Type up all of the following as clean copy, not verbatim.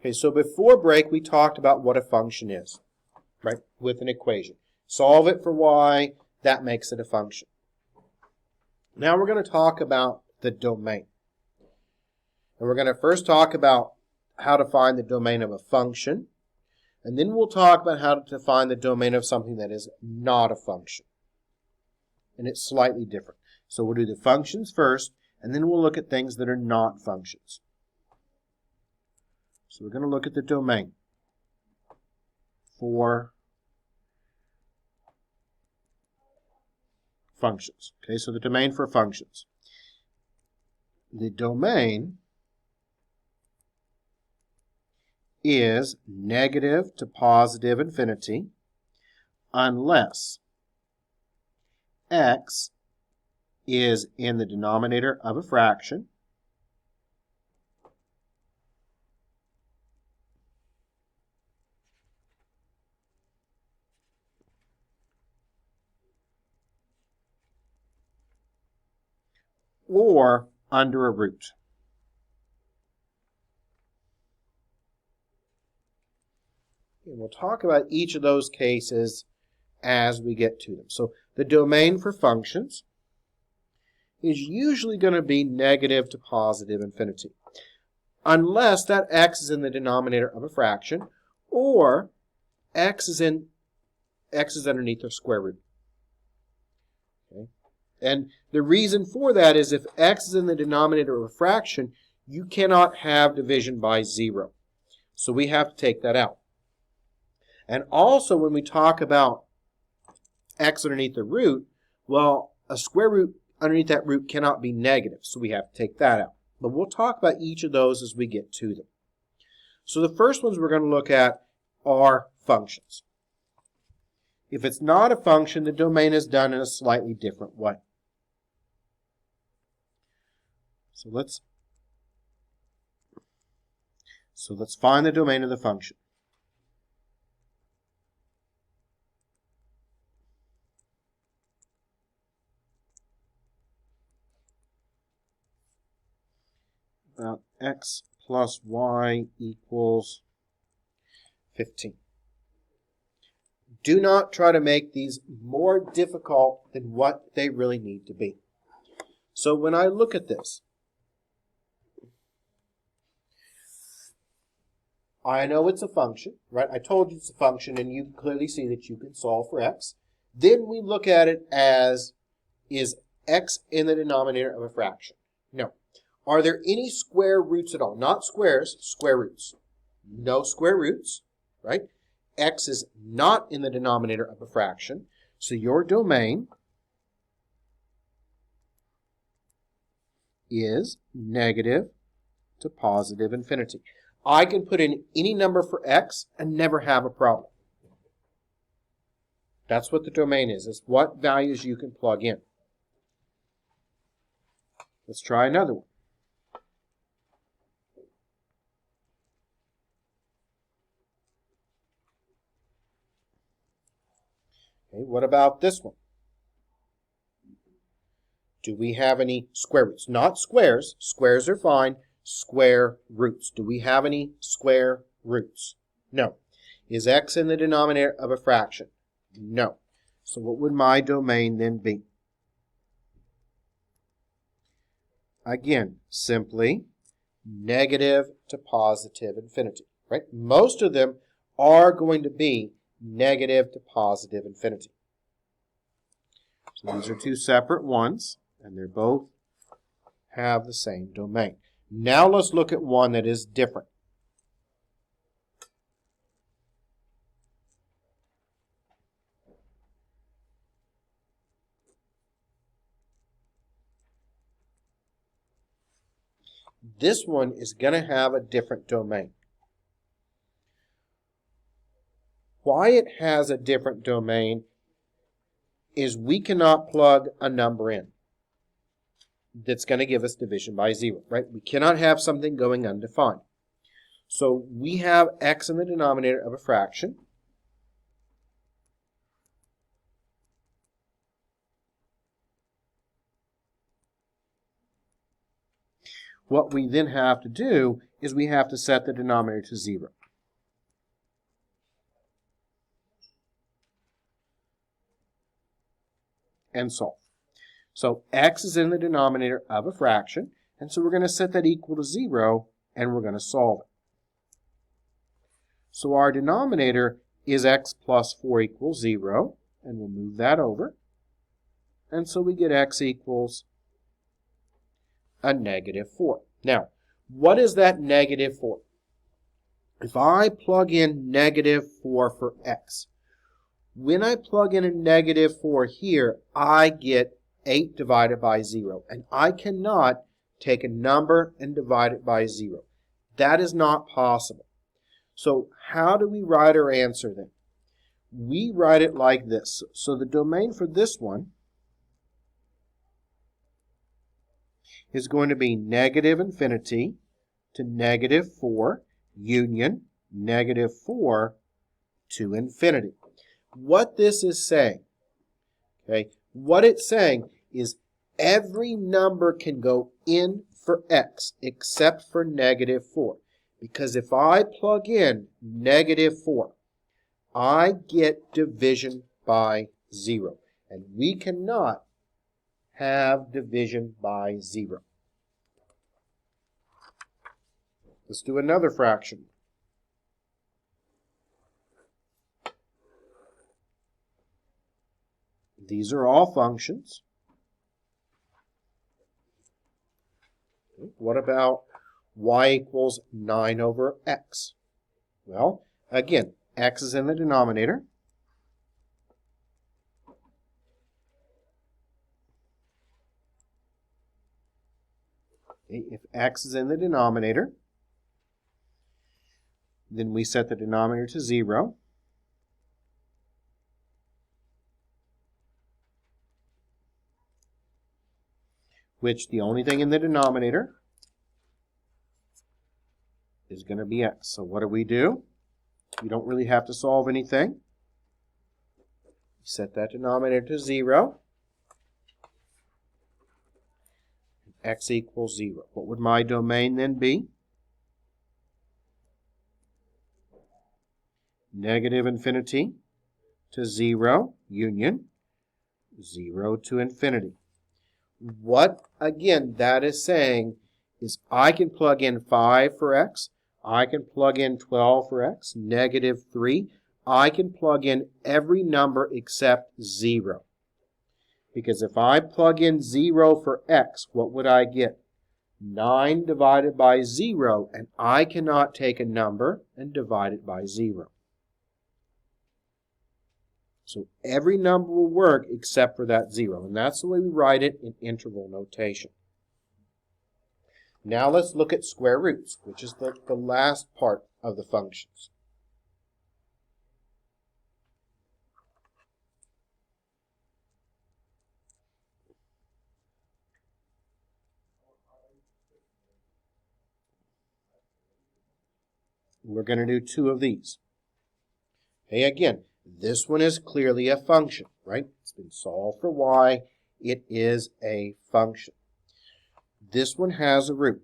Okay, so before break, we talked about what a function is, right, with an equation. Solve it for y, that makes it a function. Now we're going to talk about the domain. And we're going to first talk about how to find the domain of a function, and then we'll talk about how to find the domain of something that is not a function. And it's slightly different. So we'll do the functions first, and then we'll look at things that are not functions. So we're going to look at the domain for functions. Okay, so the domain for functions. The domain is negative to positive infinity unless x is in the denominator of a fraction or under a root. And we'll talk about each of those cases as we get to them. So the domain for functions is usually going to be negative to positive infinity, unless that x is in the denominator of a fraction, or x is underneath a square root. Okay? And the reason for that is if x is in the denominator of a fraction, you cannot have division by 0. So we have to take that out. And also when we talk about x underneath the root, well, a square root underneath that root cannot be negative, so we have to take that out. But we'll talk about each of those as we get to them. So the first ones we're going to look at are functions. If it's not a function, the domain is done in a slightly different way. So let's find the domain of the function. X plus y equals 15. Do not try to make these more difficult than what they really need to be. So when I look at this, I know it's a function, right? I told you it's a function, and you clearly see that you can solve for x. Then we look at it as, is x in the denominator of a fraction? No. Are there any square roots at all? Not squares, square roots. No square roots, right? X is not in the denominator of a fraction. So your domain is negative to positive infinity. I can put in any number for x and never have a problem. That's what the domain is. It's what values you can plug in. Let's try another one. Okay, what about this one? Do we have any square roots? Not squares. Squares are fine. Square roots. Do we have any square roots? No. Is x in the denominator of a fraction? No. So what would my domain then be? Again, simply negative to positive infinity, right? Most of them are going to be negative to positive infinity. So these are two separate ones, and they both have the same domain. Now let's look at one that is different. This one is going to have a different domain. Why it has a different domain is we cannot plug a number in that's going to give us division by 0, right? We cannot have something going undefined. So we have x in the denominator of a fraction. what we then have to do is we have to set the denominator to 0. And solve. So x is in the denominator of a fraction, and so we're going to set that equal to 0, and we're going to solve it. So our denominator is x plus 4 equals 0, and we'll move that over. And so we get x equals a negative 4. Now, what is that negative 4? If I plug in negative 4 for x, when I plug in a negative 4 here, I get 8 divided by 0. And I cannot take a number and divide it by 0. That is not possible. So how do we write our answer then? We write it like this. So the domain for this one is going to be negative infinity to negative 4 union negative 4 to infinity. What this is saying, okay, what it's saying is every number can go in for x except for negative 4. Because if I plug in negative 4, I get division by 0. And we cannot have division by 0. Let's do another fraction. These are all functions. What about y equals 9 over x? Well, again, x is in the denominator. If x is in the denominator, then we set the denominator to 0. Which the only thing in the denominator is going to be x. So what do? You don't really have to solve anything. Set that denominator to 0. X equals 0. What would my domain then be? Negative infinity to 0 union 0 to infinity. What, again, that is saying is I can plug in 5 for x. I can plug in 12 for x, negative 3. I can plug in every number except 0. Because if I plug in 0 for x, what would I get? 9 divided by 0, and I cannot take a number and divide it by 0. So every number will work except for that 0, and that's the way we write it in interval notation. Now let's look at square roots, which is the last part of the functions. We're going to do 2 of these. Okay, again, this one is clearly a function, right? It's been solved for y. It is a function. This one has a root,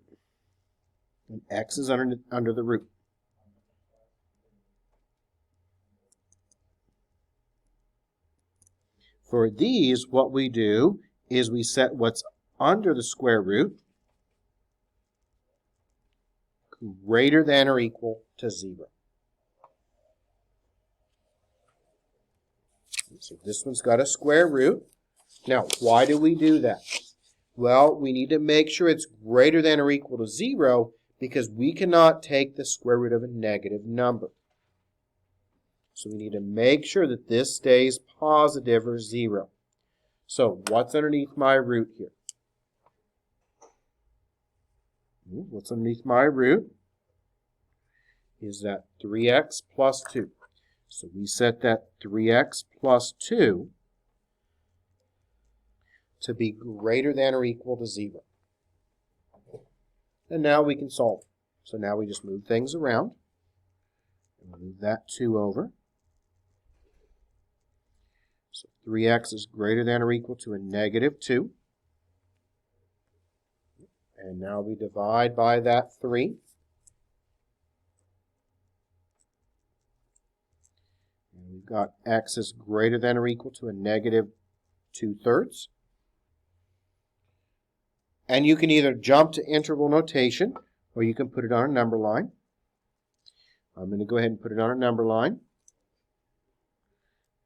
and x is under the root. For these, what we do is we set what's under the square root greater than or equal to 0. So this one's got a square root. Now, why do we do that? Well, we need to make sure it's greater than or equal to 0 because we cannot take the square root of a negative number. So we need to make sure that this stays positive or 0. So what's underneath my root here? What's underneath my root is that 3x plus 2. So we set that 3x plus 2 to be greater than or equal to 0. And now we can solve. So now we just move things around. And move that 2 over. So 3x is greater than or equal to a negative 2. And now we divide by that 3. And we've got x is greater than or equal to a negative 2/3. And you can either jump to interval notation, or you can put it on a number line. I'm going to go ahead and put it on a number line.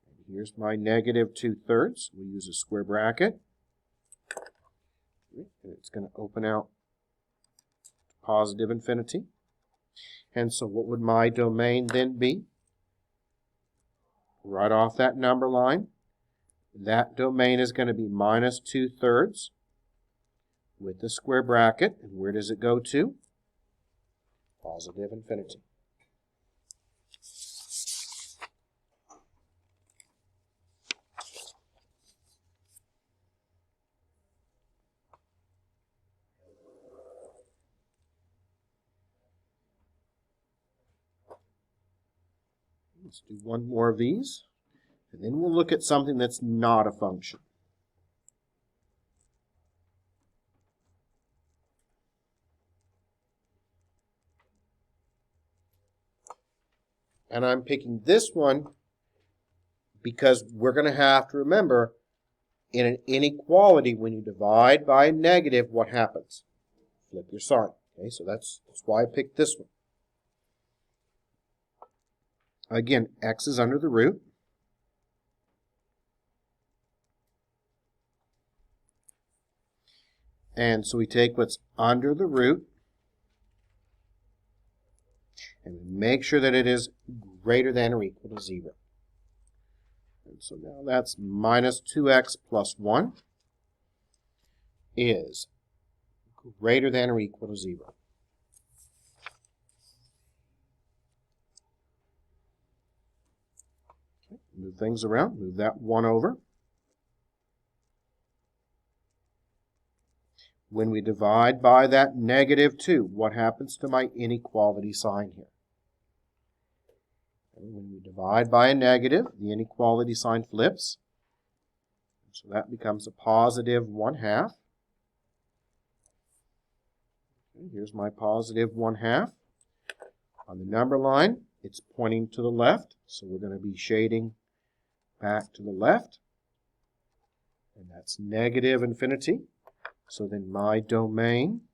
And here's my negative 2/3. We use a square bracket. And it's going to open out to positive infinity. And so what would my domain then be? Right off that number line, that domain is going to be minus 2/3 with the square bracket. And where does it go to? Positive infinity. Let's do one more of these, and then we'll look at something that's not a function. And I'm picking this one because we're going to have to remember, in an inequality, when you divide by a negative, what happens? Flip your sign. Okay, so that's why I picked this one. Again, x is under the root. And so we take what's under the root and we make sure that it is greater than or equal to 0. And so now that's minus 2x plus 1 is greater than or equal to 0. Okay, move things around. Move that 1 over. When we divide by that negative 2, what happens to my inequality sign here? And when we divide by a negative, the inequality sign flips. So that becomes a positive 1/2. Okay, here's my positive 1/2. On the number line, it's pointing to the left, so we're going to be shading back to the left. And that's negative infinity. So then my domain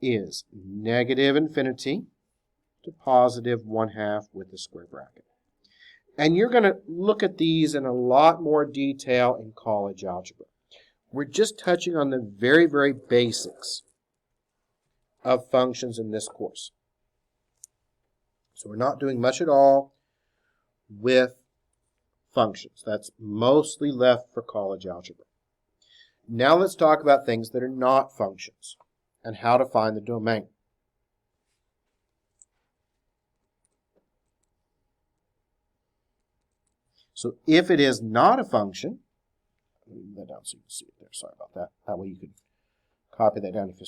is negative infinity to positive 1/2 with the square bracket. And you're going to look at these in a lot more detail in college algebra. We're just touching on the very, very basics of functions in this course. So we're not doing much at all with functions. That's mostly left for college algebra. Now let's talk about things that are not functions and how to find the domain. So if it is not a function, move that down so you can see it there. Sorry about that. That way you can copy that down if you're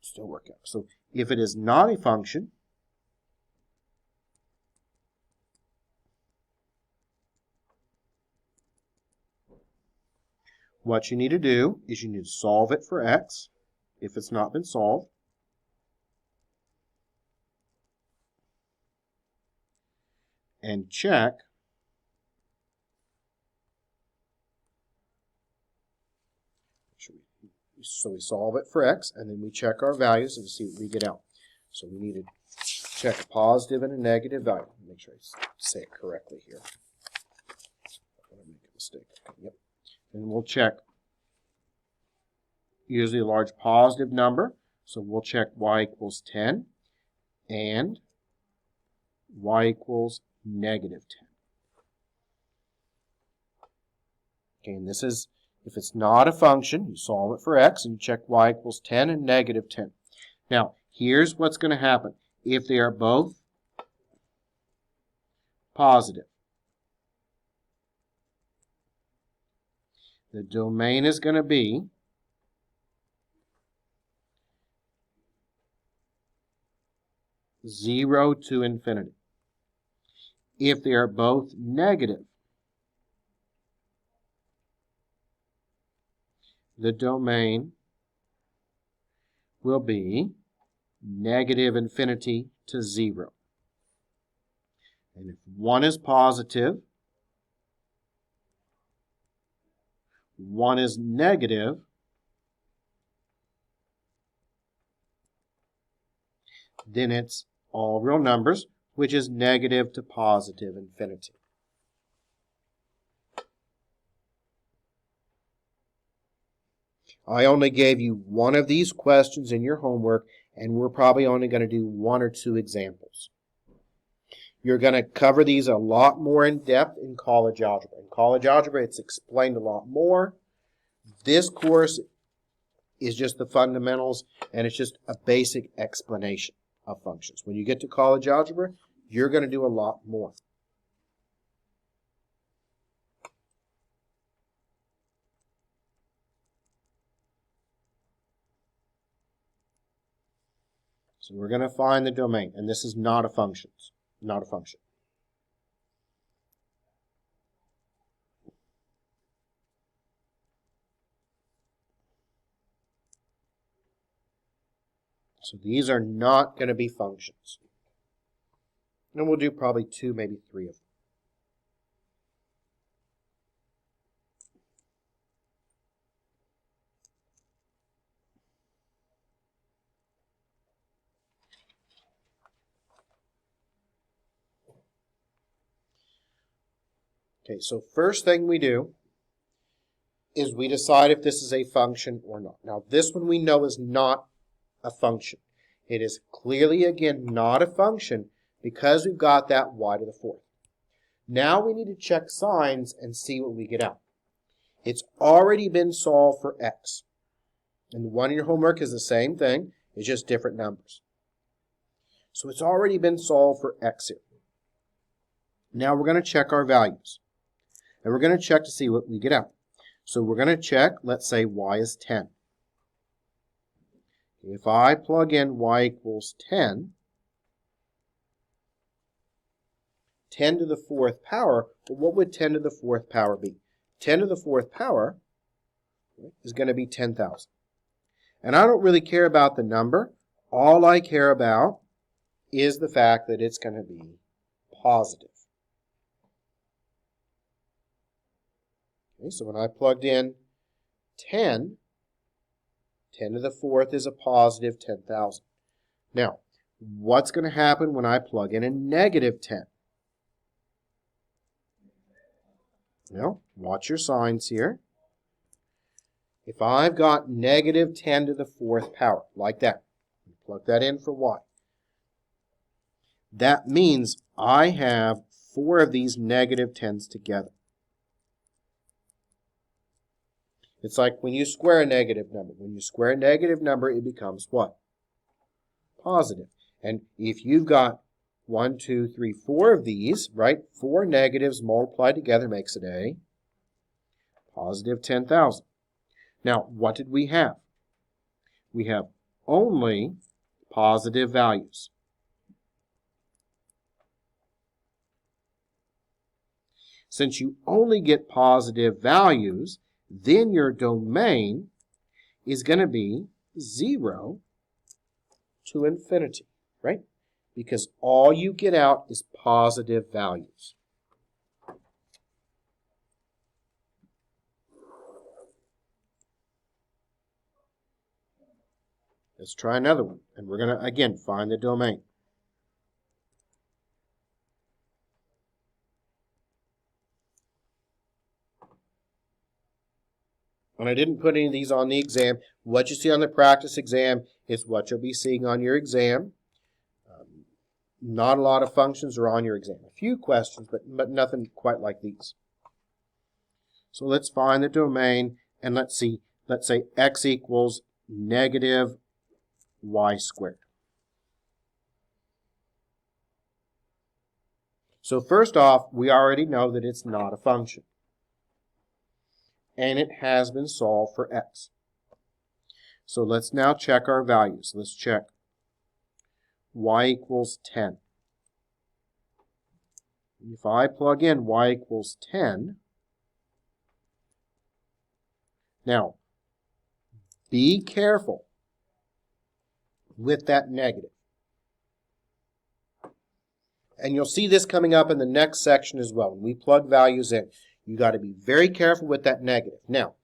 still working. So if it is not a function, what you need to do is you need to solve it for x if it's not been solved. And check so we solve it for x, and then we check our values and see what we get out. So we need to check a positive and a negative value. Make sure I say it correctly here. I don't want to make a mistake. Yep. And we'll check usually a large positive number. So we'll check y equals 10 and y equals negative 10. Okay, and this is, if it's not a function, you solve it for x and you check y equals 10 and negative 10. Now, here's what's going to happen. If they are both positive, the domain is going to be zero to infinity. If they are both negative, the domain will be negative infinity to 0. And if 1 is positive, 1 is negative, then it's all real numbers, which is negative to positive infinity. I only gave you one of these questions in your homework, and we're probably only going to do 1 or 2 examples. You're going to cover these a lot more in depth in college algebra. In college algebra, it's explained a lot more. This course is just the fundamentals, and it's just a basic explanation of functions. When you get to college algebra, you're going to do a lot more. So we're going to find the domain, and this is not a function. Not a function. So these are not going to be functions. And we'll do probably 2, maybe 3 of them. Okay, so first thing we do is we decide if this is a function or not. Now, this one we know is not a function. It is clearly, again, not a function because we've got that y to the 4th. Now we need to check signs and see what we get out. It's already been solved for x. And the one in your homework is the same thing. It's just different numbers. So it's already been solved for x here. Now we're going to check our values. And we're going to check to see what we get out. So we're going to check, let's say y is 10. If I plug in y equals 10, 10 to the 4th power, well, what would 10 to the 4th power be? 10 to the 4th power is going to be 10,000. And I don't really care about the number. All I care about is the fact that it's going to be positive. Okay, so when I plugged in 10 to the 4th is a positive 10,000. Now, what's going to happen when I plug in a negative 10? Well, watch your signs here. If I've got negative 10 to the 4th power, like that, plug that in for y. That means I have 4 of these negative 10s together. It's like when you square a negative number. When you square a negative number, it becomes what? Positive. And if you've got 1, 2, 3, 4 of these, right? 4 negatives multiplied together makes it a positive 10,000. Now, what did we have? We have only positive values. Since you only get positive values, then your domain is going to be 0 to infinity, right? Because all you get out is positive values. Let's try another one. And we're going to, again, find the domain. And I didn't put any of these on the exam. What you see on the practice exam is what you'll be seeing on your exam. Not a lot of functions are on your exam. A few questions, but nothing quite like these. So let's find the domain, and let's say x equals negative y squared. So first off, we already know that it's not a function. And it has been solved for x. So let's now check our values. Let's check y equals 10. If I plug in y equals 10, now Be careful with that negative. And you'll see this coming up in the next section as well. When we plug values in, you got to be very careful with that negative. Now,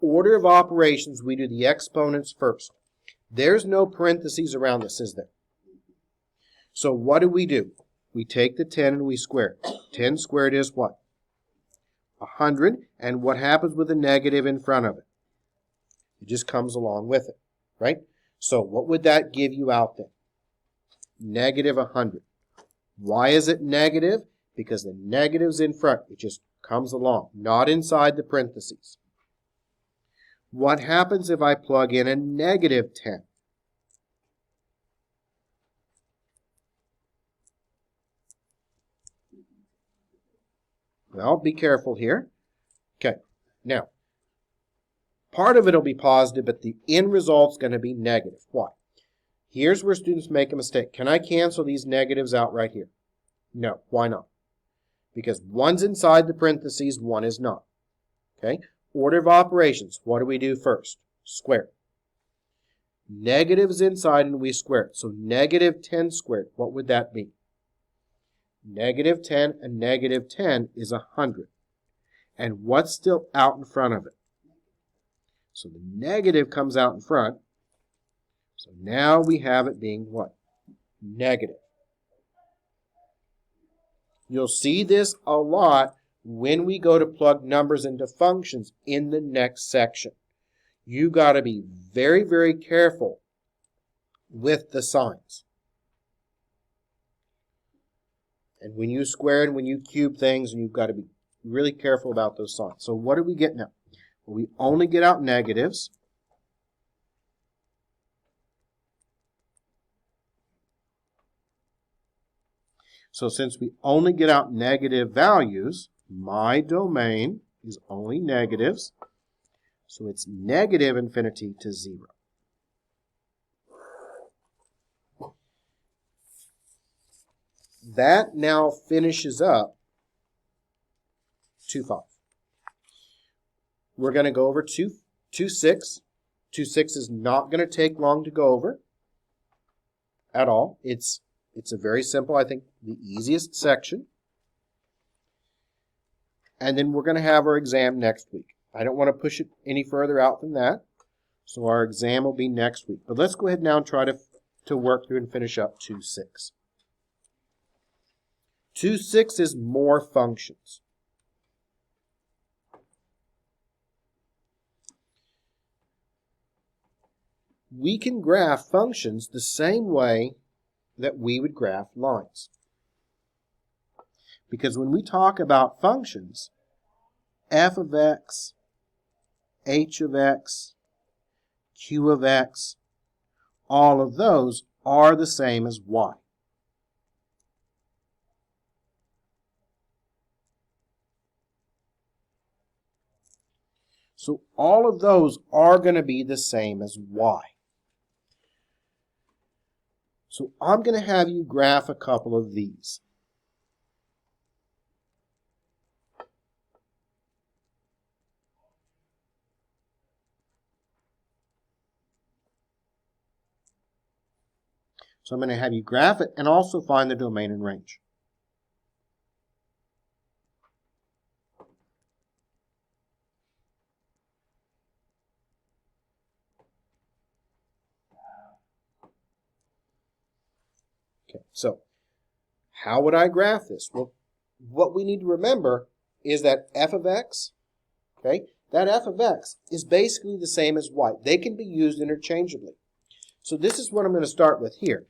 order of operations, we do the exponents first. There's no parentheses around this, is there? So what do? We take the 10 and we square it. 10 squared is what? 100. And what happens with the negative in front of it? It just comes along with it, right? So what would that give you out then? Negative 100. Why is it negative? Because the negative's in front. It just comes along, not inside the parentheses. What happens if I plug in a negative 10? Well, be careful here. Okay, now, part of it will be positive, but the end result's going to be negative. Why? Here's where students make a mistake. Can I cancel these negatives out right here? No. Why not? Because one's inside the parentheses, one is not. Okay? Order of operations. What do we do first? Square it. Negative's inside and we square it. So negative 10 squared, what would that be? Negative 10 and negative 10 is 100. And what's still out in front of it? So the negative comes out in front. So now we have it being what? Negative. You'll see this a lot when we go to plug numbers into functions in the next section. You got to be very, very careful with the signs. And when you square and when you cube things, and you've got to be really careful about those signs. So what do we get now? Well, we only get out negatives. So since we only get out negative values, my domain is only negatives. So it's negative infinity to 0. That now finishes up 2.5. We're going to go over 2.6. 2.6 is not going to take long to go over at all. It's a very simple, I think, the easiest section. And then we're going to have our exam next week. I don't want to push it any further out than that. So our exam will be next week. But let's go ahead now and try to work through and finish up 2.6. 2.6 is more functions. We can graph functions the same way that we would graph lines. Because when we talk about functions, f of x, h of x, q of x, all of those are the same as y. So all of those are going to be the same as y. So I'm going to have you graph a couple of these. So I'm going to have you graph it and also find the domain and range. Okay, so how would I graph this? Well, what we need to remember is that f of x, okay, that f of x is basically the same as y. They can be used interchangeably. So this is what I'm going to start with here.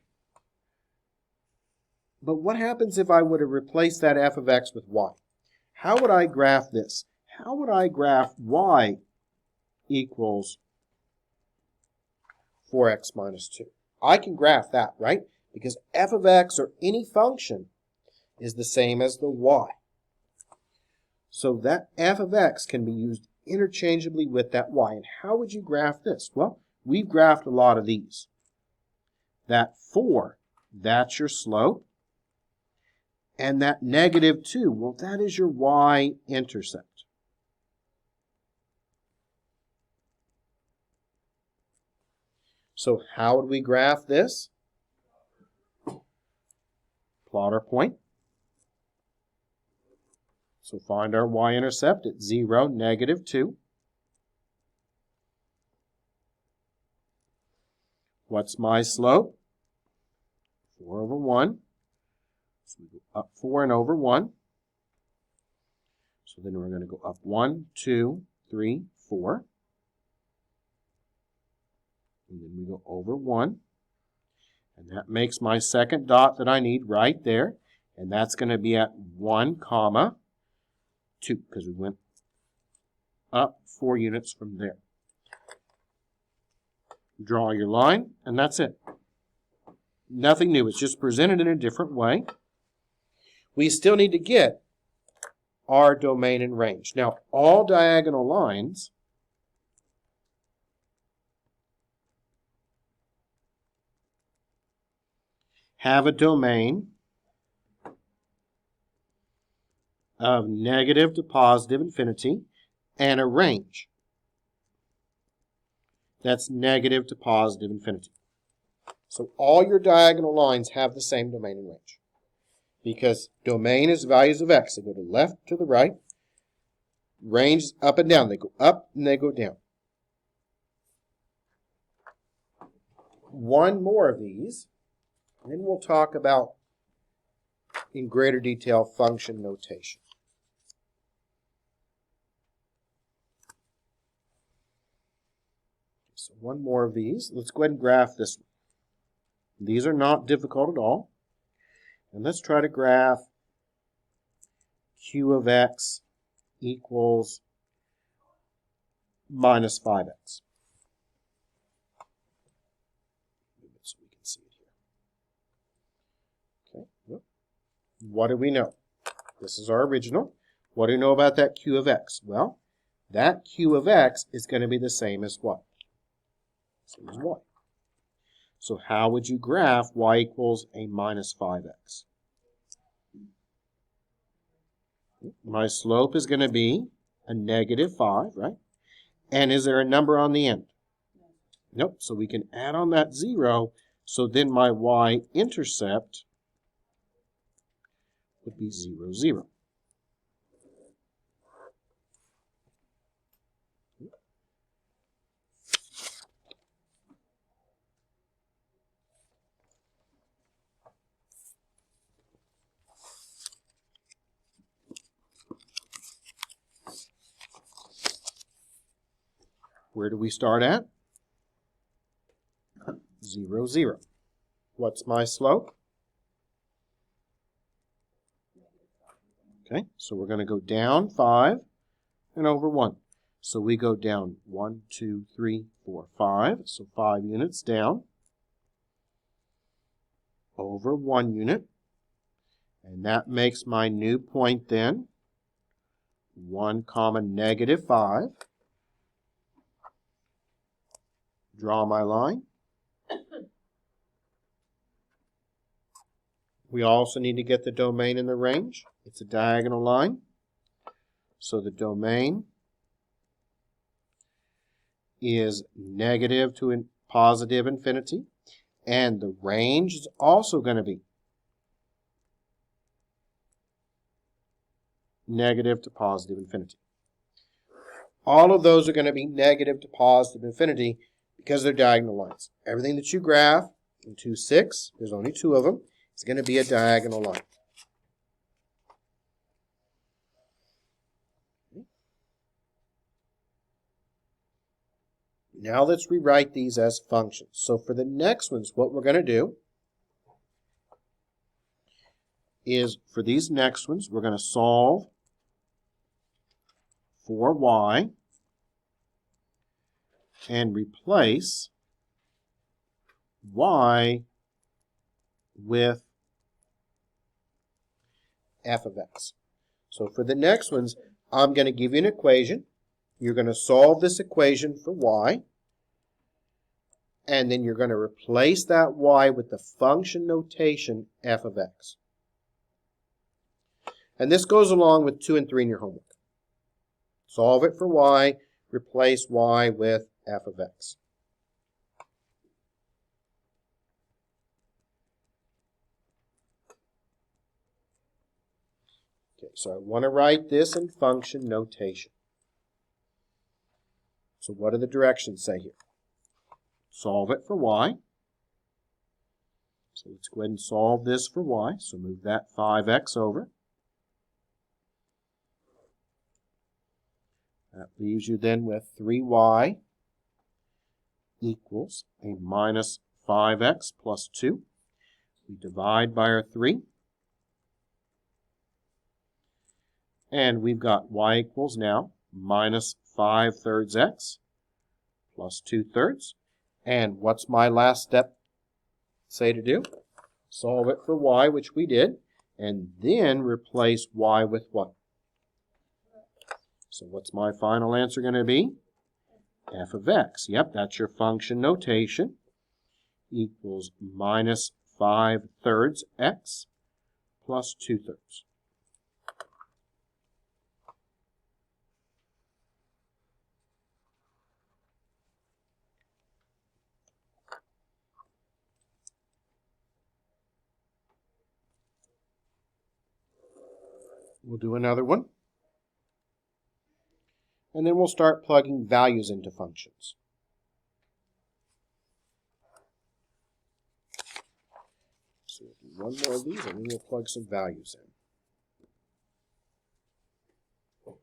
But what happens if I were to replace that f of x with y? How would I graph this? How would I graph y equals 4x minus 2? I can graph that, right? Because f of x, or any function, is the same as the y. So that f of x can be used interchangeably with that y. And how would you graph this? Well, we've graphed a lot of these. That 4, that's your slope. And that negative 2, well, that is your y-intercept. So how would we graph this? Plot our point. So find our y-intercept at 0, negative 2. What's my slope? 4 over 1. So we go up 4 and over 1. So then we're going to go up 1, 2, 3, 4. And then we go over 1. And that makes my second dot that I need right there. And that's going to be at 1, comma 2, because we went up 4 units from there. Draw your line, and that's it. Nothing new. It's just presented in a different way. We still need to get our domain and range. Now, all diagonal lines have a domain of negative to positive infinity and a range that's negative to positive infinity. So all your diagonal lines have the same domain and range, because domain is values of x. They go to the left, to the right. Range is up and down. They go up and they go down. One more of these, and then we'll talk about, in greater detail, function notation. So one more of these. Let's go ahead and graph this one. These are not difficult at all. And let's try to graph q of x equals minus 5x. So we can see it here. Okay. Well, what do we know? This is our original. What do we know about that q of x? Well, that q of x is going to be the same as what? Same as y. So how would you graph y equals a minus 5x? My slope is going to be a negative 5, right? And is there a number on the end? Nope. So we can add on that 0. So then my y-intercept would be 0, 0. Where do we start at? 0, 0. What's my slope? Okay, so we're going to go down 5 and over 1. So we go down 1, 2, 3, 4, 5. So 5 units down. Over 1 unit. And that makes my new point then 1 comma negative 5. Draw my line. We also need to get the domain and the range. It's a diagonal line. So the domain is negative to positive infinity. And the range is also going to be negative to positive infinity. All of those are going to be negative to positive infinity because they're diagonal lines. Everything that you graph in 2, 6, there's only 2 of them, is going to be a diagonal line. Now let's rewrite these as functions. So for the next ones, what we're going to do is, for these next ones, we're going to solve for y and replace y with f of x. So for the next ones, I'm going to give you an equation. You're going to solve this equation for y, and then you're going to replace that y with the function notation f of x. And this goes along with 2 and 3 in your homework. Solve it for y, replace y with f of x. Okay, so I want to write this in function notation. So what do the directions say here? Solve it for y. So let's go ahead and solve this for y. So move that 5x over. That leaves you then with 3y equals a minus 5x plus 2. We divide by our 3. And we've got y equals now minus 5/3 x plus 2/3. And what's my last step say to do? Solve it for y, which we did, and then replace y with what? So what's my final answer going to be? F of x. Yep, that's your function notation. Equals minus 5/3 x plus 2/3. We'll do another one. And then we'll start plugging values into functions. So we'll do one more of these and then we'll plug some values in.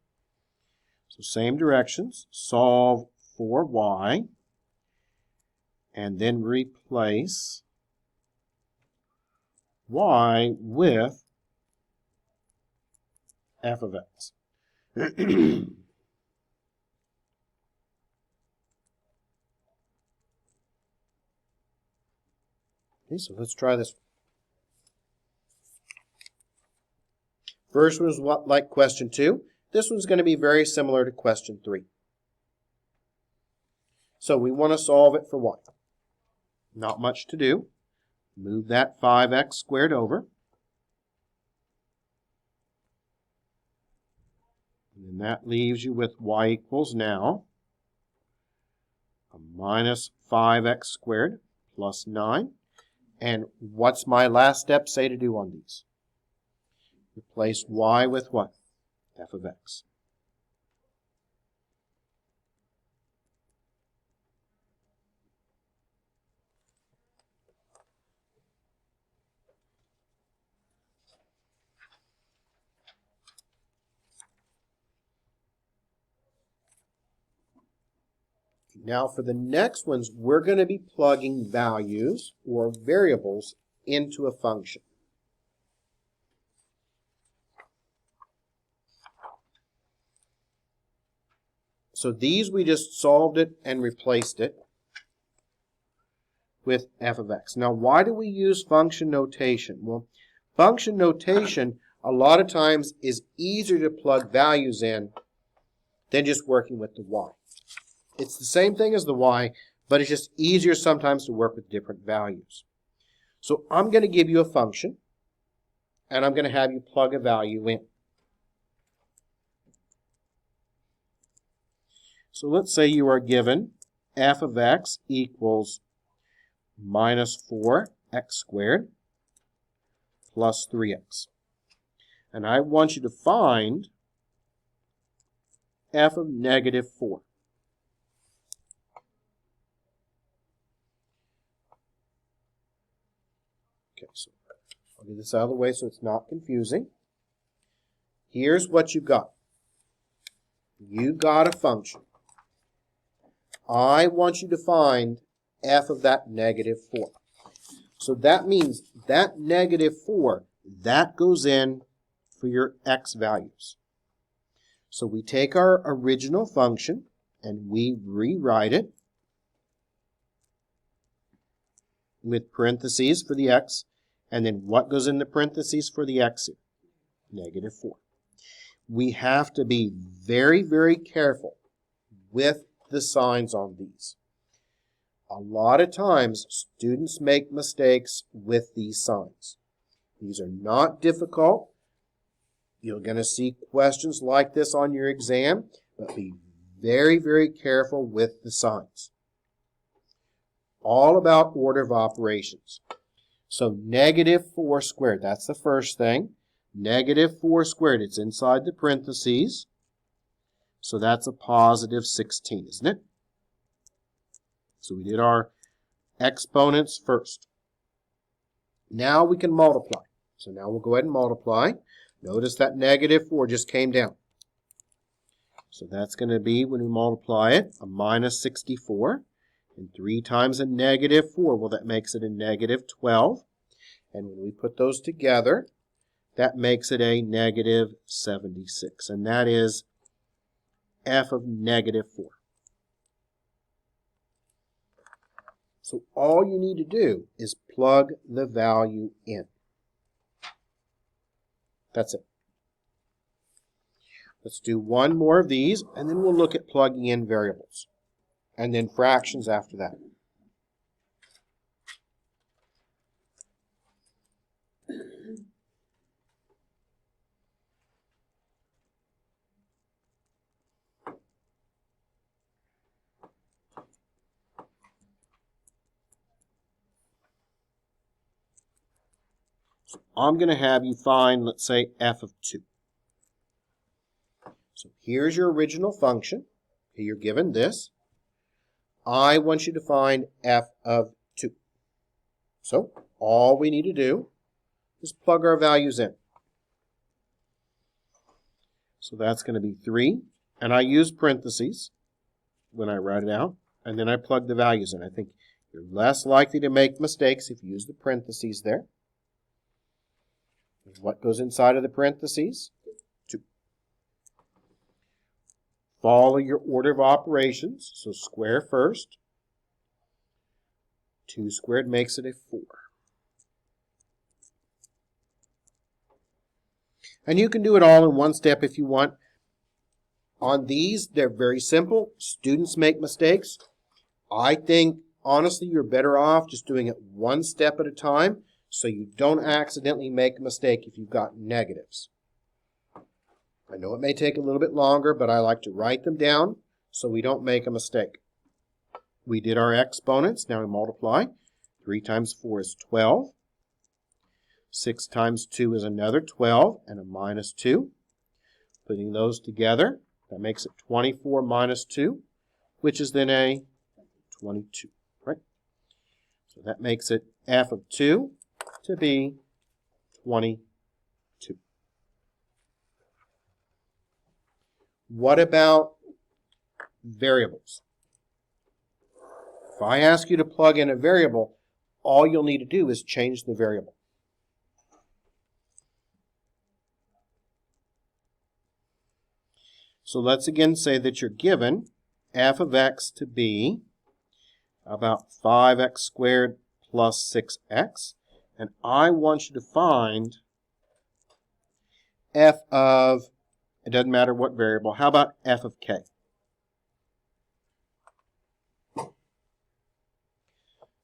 So same directions, solve for y, and then replace y with f of x. Okay, so let's try this. First one is like question 2. This one's going to be very similar to question 3. So we want to solve it for y. Not much to do. Move that 5x squared over. And then that leaves you with y equals now a minus 5x squared plus 9. And what's my last step say to do on these? Replace y with what? F of x. Now for the next ones, we're going to be plugging values or variables into a function. So these we just solved it and replaced it with f of x. Now why do we use function notation? Well, function notation a lot of times is easier to plug values in than just working with the y. It's the same thing as the y, but it's just easier sometimes to work with different values. So I'm going to give you a function, and I'm going to have you plug a value in. So let's say you are given f of x equals minus 4x squared plus 3x. And I want you to find f of negative 4. Okay, so I'll get this out of the way so it's not confusing. Here's what you've got. You've got a function. I want you to find f of that negative 4. So that means that negative 4, that goes in for your x values. So we take our original function and we rewrite it with parentheses for the x, and then what goes in the parentheses for the x here? Negative 4. We have to be very, very careful with the signs on these. A lot of times students make mistakes with these signs. These are not difficult. You're going to see questions like this on your exam, but be very, very careful with the signs. All about order of operations. So negative 4 squared, that's the first thing. Negative 4 squared, it's inside the parentheses. So that's a positive 16, isn't it? So we did our exponents first. Now we can multiply. So now we'll go ahead and multiply. Notice that negative 4 just came down. So that's going to be, when we multiply it, a minus 64. And 3 times a negative 4, well, that makes it a negative 12. And when we put those together, that makes it a negative 76. And that is f of negative 4. So all you need to do is plug the value in. That's it. Let's do one more of these, and then we'll look at plugging in variables, and then fractions after that. So I'm going to have you find, let's say, f of 2. So here's your original function. Okay, you're given this. I want you to find f of 2. So all we need to do is plug our values in. So that's going to be 3. And I use parentheses when I write it out. And then I plug the values in. I think you're less likely to make mistakes if you use the parentheses there. What goes inside of the parentheses? 2. Follow your order of operations. So square first. 2 squared makes it a 4. And you can do it all in one step if you want. On these, they're very simple. Students make mistakes. I think, honestly, you're better off just doing it one step at a time so you don't accidentally make a mistake if you've got negatives. I know it may take a little bit longer, but I like to write them down so we don't make a mistake. We did our exponents. Now we multiply. 3 times 4 is 12. 6 times 2 is another 12 and a minus 2. Putting those together, that makes it 24 minus 2, which is then a 22, right? So that makes it f of 2 to be 22. What about variables? If I ask you to plug in a variable, all you'll need to do is change the variable. So let's again say that you're given f of x to be about 5x squared plus 6x. And I want you to find f of, it doesn't matter what variable, how about f of k?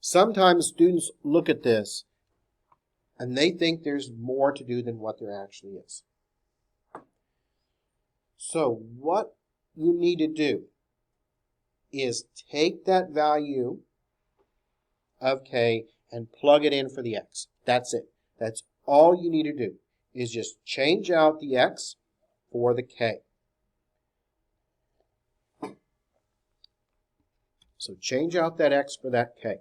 Sometimes students look at this and they think there's more to do than what there actually is. So what you need to do is take that value of k and plug it in for the x. That's it. That's all you need to do, is just change out the x for the k. So change out that x for that k.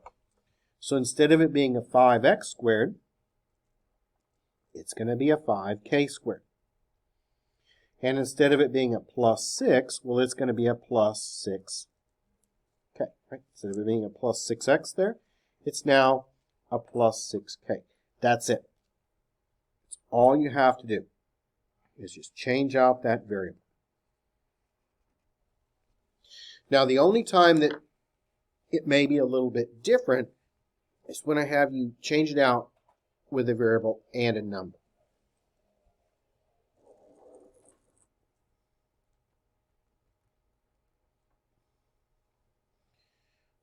So instead of it being a 5x squared, it's going to be a 5k squared. And instead of it being a plus 6, well, it's going to be a plus 6k. Right? Instead of it being a plus 6x there, it's now a plus 6k. That's it. That's all you have to do, is just change out that variable. Now, the only time that it may be a little bit different is when I have you change it out with a variable and a number.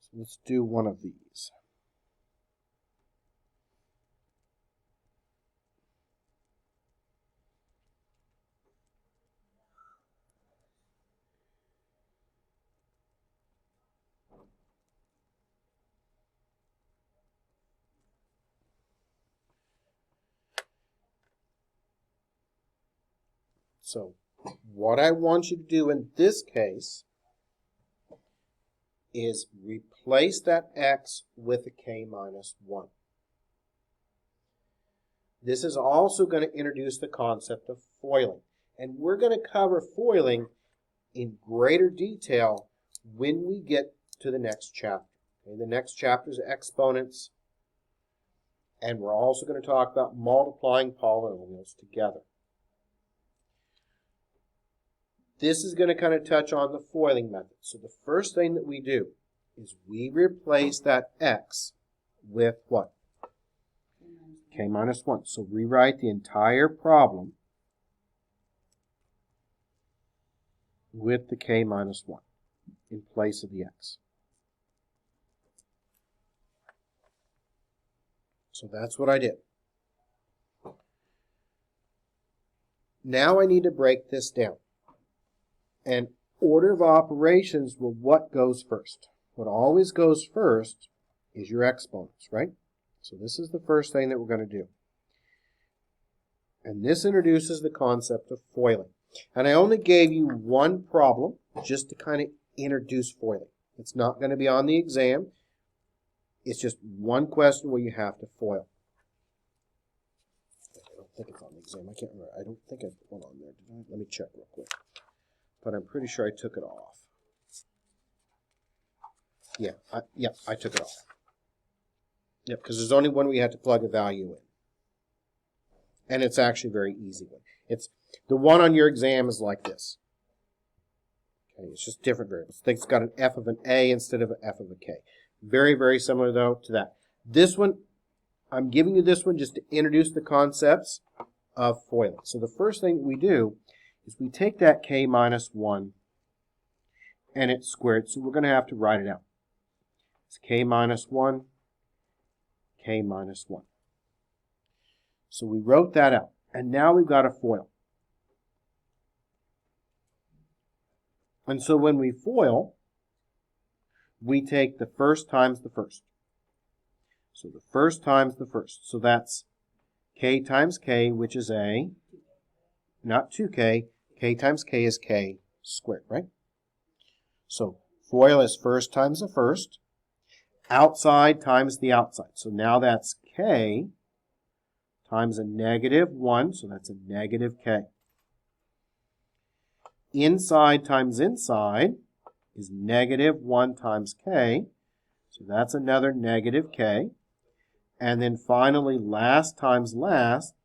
So let's do one of these. So what I want you to do in this case is replace that x with a k minus 1. This is also going to introduce the concept of foiling. And we're going to cover foiling in greater detail when we get to the next chapter. Okay, the next chapter is exponents. And we're also going to talk about multiplying polynomials together. This is going to kind of touch on the foiling method. So the first thing that we do is we replace that x with what? K minus 1. So rewrite the entire problem with the k minus 1 in place of the x. So that's what I did. Now I need to break this down. And order of operations, well, what goes first? What always goes first is your exponents, right? So this is the first thing that we're going to do. And this introduces the concept of foiling. And I only gave you one problem just to kind of introduce foiling. It's not going to be on the exam. It's just one question where you have to foil. I don't think it's on the exam. I can't remember. I don't think I put one on there. Did I? Let me check real quick. But I'm pretty sure I took it off. Yeah, I took it off. Yep, because there's only one we had to plug a value in. And it's actually a very easy one. It's the one on your exam is like this. Okay, it's just different variables. I think it's got an f of an a instead of an f of a k. Very, very similar, though, to that. This one, I'm giving you this one just to introduce the concepts of foiling. So the first thing we do is we take that k minus 1 and it's squared. So we're going to have to write it out. It's k minus 1, k minus 1. So we wrote that out. And now we've got a FOIL. And so when we FOIL, we take the first times the first. So the first times the first. So that's k times k, which is a, not 2k. K times k is k squared, right? So FOIL is first times the first. Outside times the outside. So now that's k times a negative 1. So that's a negative k. Inside times inside is negative 1 times k. So that's another negative k. And then finally, last times last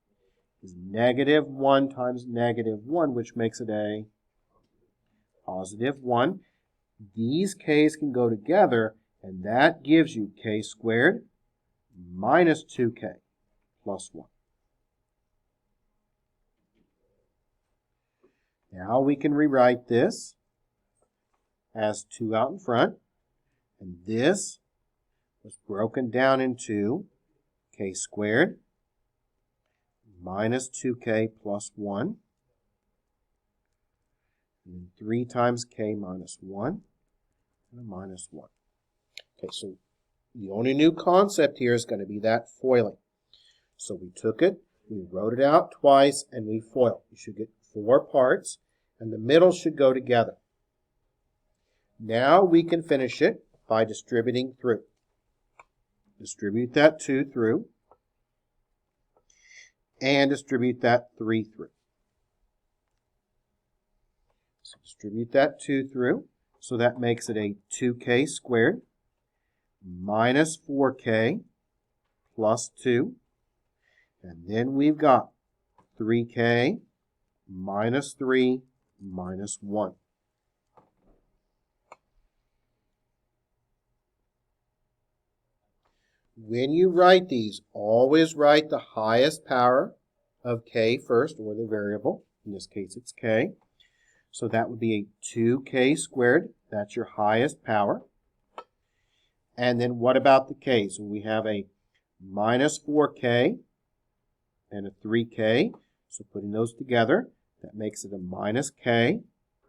is negative 1 times negative 1, which makes it a positive 1. These k's can go together, and that gives you k squared minus 2k plus 1. Now we can rewrite this as 2 out in front, and this was broken down into k squared minus 2k plus 1, and then 3 times k minus 1, and a minus 1. Okay, so the only new concept here is going to be that foiling. So we took it, we wrote it out twice, and we FOIL. You should get 4 parts, and the middle should go together. Now we can finish it by distributing through. Distribute that 2 through, and distribute that 3 through. So distribute that 2 through, so that makes it a 2k squared minus 4k plus 2, and then we've got 3k minus 3 minus 1. When you write these, always write the highest power of k first, or the variable. In this case, it's k. So that would be a 2k squared. That's your highest power. And then what about the k's? Well, we have a minus 4k and a 3k. So putting those together, that makes it a minus k,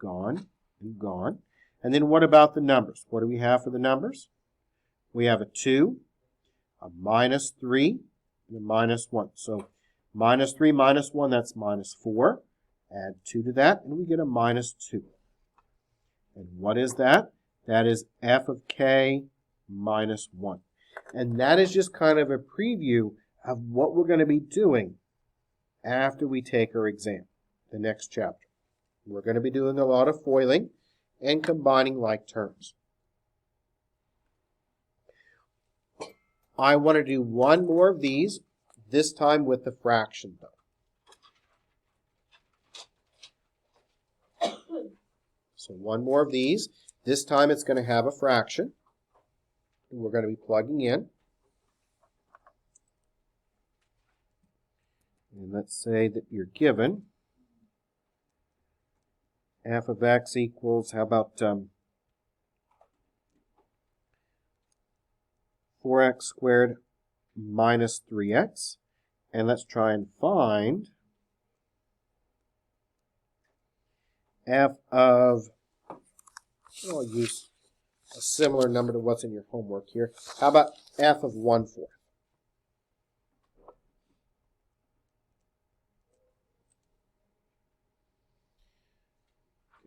gone and gone. And then what about the numbers? What do we have for the numbers? We have a 2, a minus 3, and a minus 1. So minus 3 minus 1, that's minus 4. Add 2 to that, and we get a minus 2. And what is that? That is f of k minus 1. And that is just kind of a preview of what we're going to be doing after we take our exam, the next chapter. We're going to be doing a lot of foiling and combining like terms. I want to do one more of these, this time with the fraction, though. So one more of these. This time it's going to have a fraction. And we're going to be plugging in. And let's say that you're given f of x equals, how about 4x squared minus 3x. And let's try and find f of, I'll use a similar number to what's in your homework here. How about f of 1/4?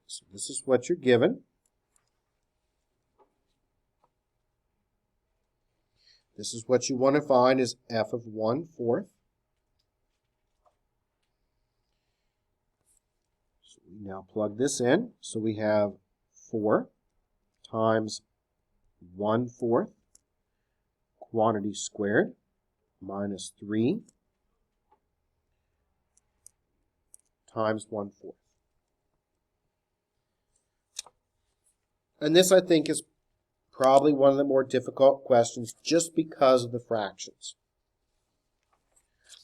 So this is what you're given. This is what you want to find is f of 1/4. So we now plug this in. So we have 4 times 1/4 quantity squared minus 3 times 1/4. And this, I think, is probably one of the more difficult questions just because of the fractions.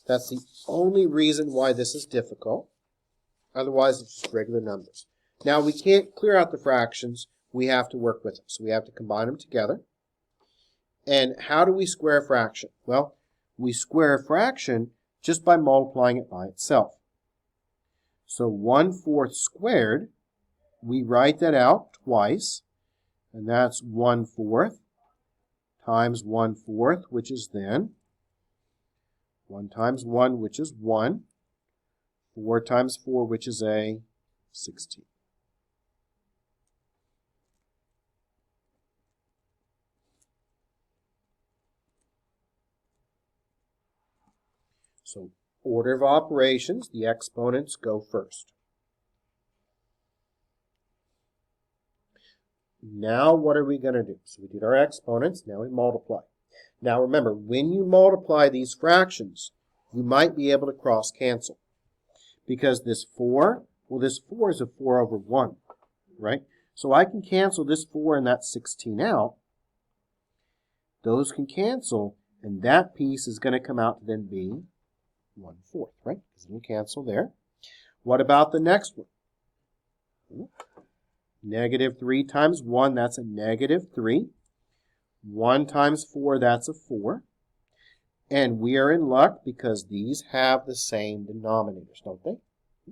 That's the only reason why this is difficult. Otherwise, it's just regular numbers. Now, we can't clear out the fractions. We have to work with them. So we have to combine them together. And how do we square a fraction? Well, we square a fraction just by multiplying it by itself. So 1/4 squared, we write that out twice. And that's 1/4 times 1/4, which is then 1 times 1, which is 1. 4 times 4, which is a 16. So order of operations, the exponents go first. Now what are we going to do? So we did our exponents, now we multiply. Now remember, when you multiply these fractions, you might be able to cross cancel. Because this 4, well this 4 is a 4 over 1, right? So I can cancel this 4 and that 16 out. Those can cancel, and that piece is going to come out to then be 1/4, right? Because it'll cancel there. What about the next one? Negative 3 times 1, that's a negative 3. 1 times 4, that's a 4. And we are in luck because these have the same denominators, don't they?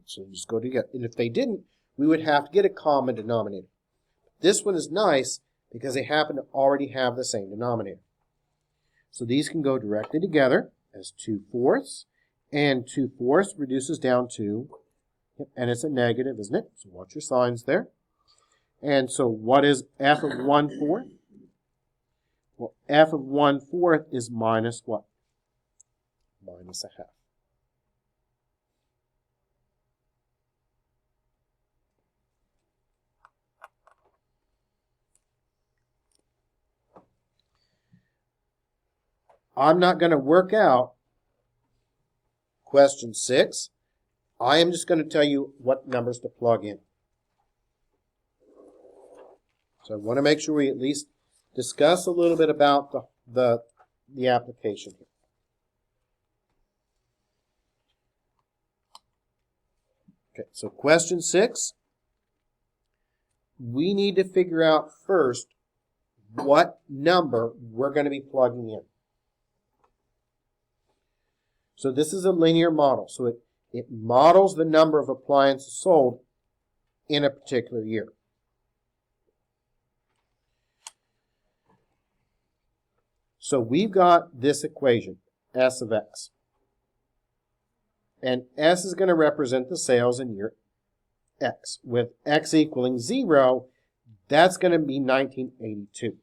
So just go together. And if they didn't, we would have to get a common denominator. This one is nice because they happen to already have the same denominator. So these can go directly together as 2/4. And 2/4 reduces down to, and it's a negative, isn't it? So watch your signs there. And so what is f of 1/4? Well, f of 1/4 is minus what? Minus a half. I'm not going to work out question 6. I am just going to tell you what numbers to plug in. So I want to make sure we at least discuss a little bit about the application here. Okay, so question 6, we need to figure out first what number we're going to be plugging in. So this is a linear model, so it models the number of appliances sold in a particular year. So we've got this equation, S of x. And S is going to represent the sales in year X. With X equaling 0, that's going to be 1982.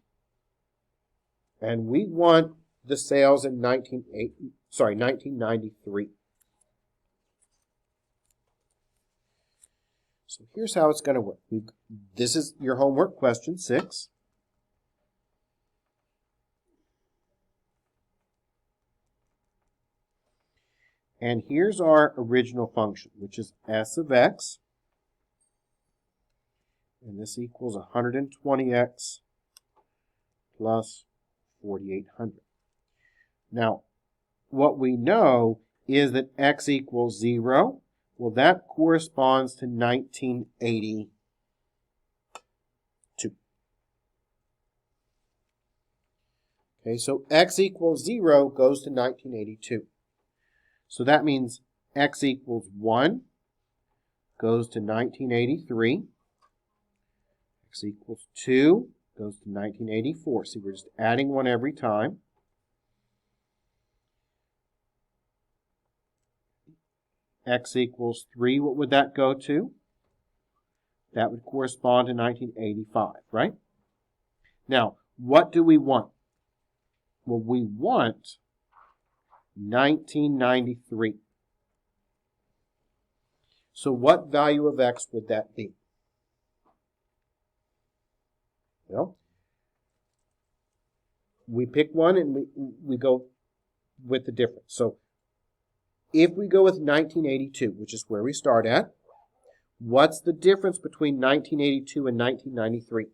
And we want the sales in 1993. So here's how it's going to work. This is your homework question 6. And here's our original function, which is S of X. And this equals 120X plus 4,800. Now, what we know is that X equals 0. Well, that corresponds to 1982. Okay, so X equals 0 goes to 1982. So that means X equals 1 goes to 1983. X equals 2 goes to 1984. See, we're just adding 1 every time. X equals 3, what would that go to? That would correspond to 1985, right? Now, what do we want? Well, we want 1993. So what value of X would that be? Well, we pick one and we go with the difference. So if we go with 1982, which is where we start at, what's the difference between 1982 and 1993?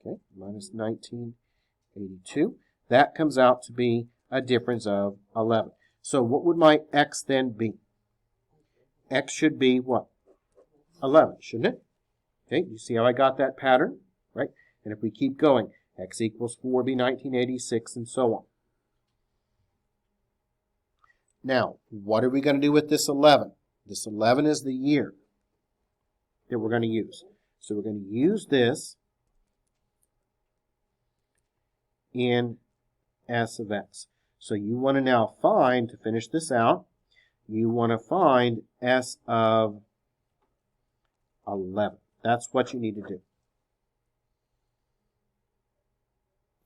Okay, minus 1982. That comes out to be a difference of 11. So what would my X then be? X should be what? 11, shouldn't it? Okay, you see how I got that pattern, right? And if we keep going, X equals 4 would be 1986, and so on. Now, what are we going to do with this 11? This 11 is the year that we're going to use. So we're going to use this in S of X. So you want to now find, to finish this out, you want to find S of 11. That's what you need to do.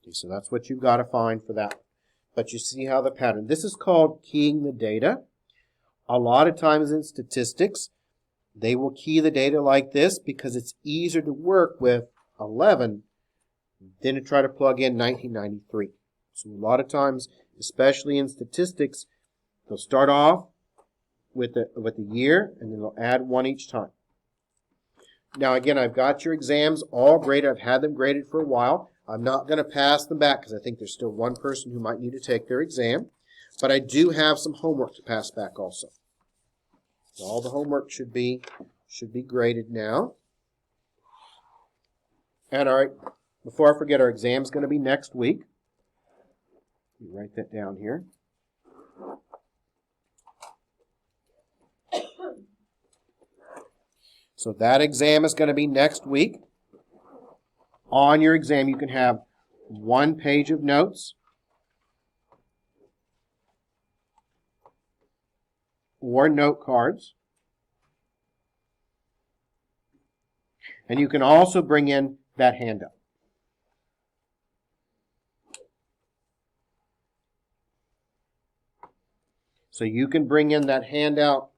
Okay, so that's what you've got to find for that. But you see how the pattern. This is called keying the data. A lot of times in statistics, they will key the data like this because it's easier to work with 11 than to try to plug in 1993. So a lot of times, especially in statistics, they'll start off with the year and then they'll add 1 each time. Now again, I've got your exams all graded. I've had them graded for a while. I'm not going to pass them back because I think there's still one person who might need to take their exam. But I do have some homework to pass back also. So all the homework should be graded now. And all right, before I forget, our exam is going to be next week. Let me write that down here. So that exam is going to be next week. On your exam, you can have 1 page of notes or note cards. And you can also bring in that handout. So you can bring in that handout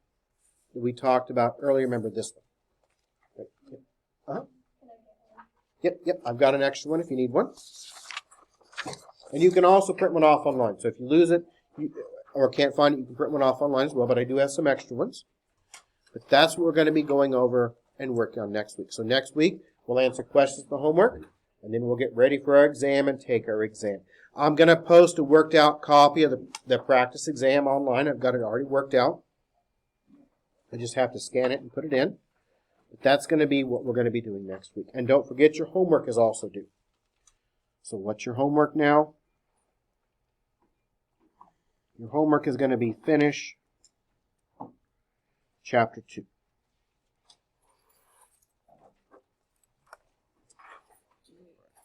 that we talked about earlier. Remember this one. Uh-huh. Yep, I've got an extra one if you need one. And you can also print one off online. So if you lose it or can't find it, you can print one off online as well. But I do have some extra ones. But that's what we're going to be going over and working on next week. So next week, we'll answer questions for homework. And then we'll get ready for our exam and take our exam. I'm going to post a worked out copy of the practice exam online. I've got it already worked out. I just have to scan it and put it in. But that's going to be what we're going to be doing next week. And don't forget your homework is also due. So what's your homework now? Your homework is going to be finish chapter 2.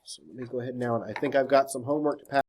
So let me go ahead now, and I think I've got some homework to pass.